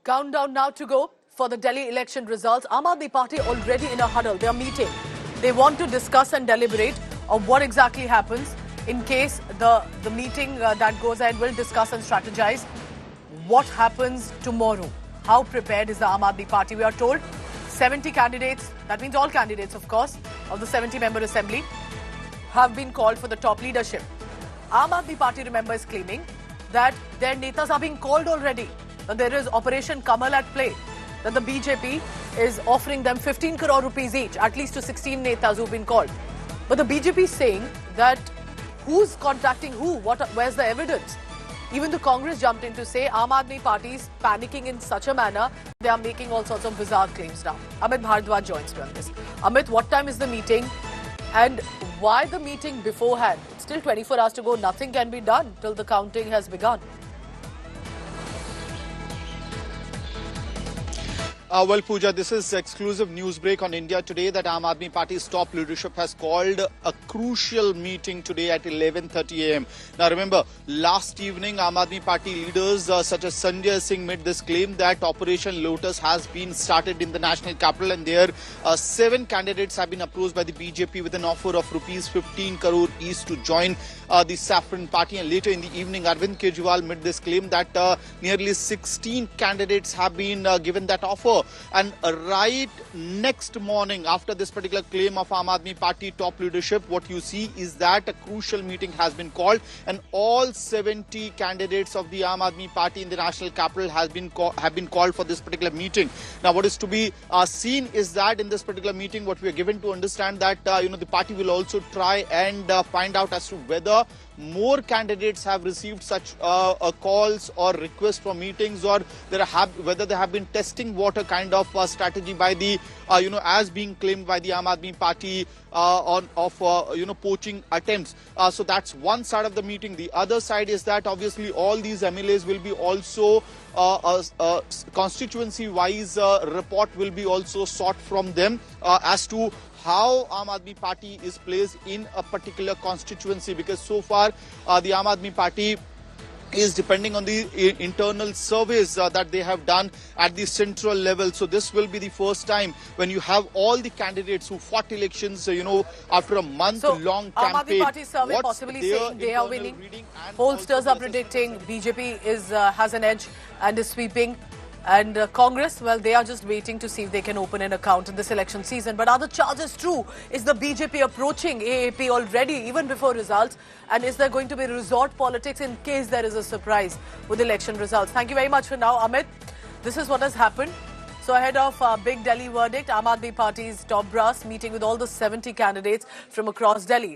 Countdown now to go for the Delhi election results. Aam Aadmi Party already in a huddle. They are meeting. They want to discuss and deliberate of what exactly happens in case the meeting that goes ahead will discuss and strategize what happens tomorrow. How prepared is the Aam Aadmi Party? We are told 70 candidates, that means all candidates of course, of the 70-member assembly have been called for the top leadership. Aam Aadmi Party, remember, is claiming that their netas are being called already. That there is Operation Kamal at play. That the BJP is offering them 15 crore rupees each, at least to 16 netas who've been called. But the BJP is saying that who's contacting who? Where's the evidence? Even the Congress jumped in to say Aam Aadmi Party is panicking in such a manner, they are making all sorts of bizarre claims now. Amit Bhardwaj joins me on this. Amit, what time is the meeting? And why the meeting beforehand? It's still 24 hours to go. Nothing can be done till the counting has begun. Well, Pooja, this is exclusive news break on India Today that Aam Aadmi Party's top leadership has called a crucial meeting today at 11:30 a.m. Now, remember, last evening, Aam Aadmi Party leaders such as Sanjay Singh made this claim that Operation Lotus has been started in the national capital, and there 7 candidates have been approached by the BJP with an offer of rupees 15 crore each to join the Saffron Party. And later in the evening, Arvind Kejriwal made this claim that nearly 16 candidates have been given that offer. And right next morning, after this particular claim of Aam Aadmi Party top leadership, what you see is that a crucial meeting has been called, and all 70 candidates of the Aam Aadmi Party in the national capital have been called for this particular meeting. Now, what is to be seen is that in this particular meeting, what we are given to understand that the party will also try and find out as to whether more candidates have received such calls or requests for meetings, or whether they have been testing water kind of strategy by the as being claimed by the Aam Aadmi Party poaching attempts. So that's one side of the meeting. The other side is that obviously all these MLAs will be also constituency-wise report will be also sought from them as to how Aam Aadmi Party is placed in a particular constituency, because so far the Aam Aadmi Party is depending on the internal surveys that they have done at the central level. So this will be the first time when you have all the candidates who fought elections, after a month-long campaign. Aam Aadmi Party survey possibly saying they are winning. Pollsters are predicting BJP has an edge and is sweeping. And Congress, well, they are just waiting to see if they can open an account in this election season. But are the charges true? Is the BJP approaching AAP already, even before results? And is there going to be resort politics in case there is a surprise with election results? Thank you very much for now, Amit. This is what has happened. So ahead of big Delhi verdict, Aam Aadmi Party's top brass meeting with all the 70 candidates from across Delhi.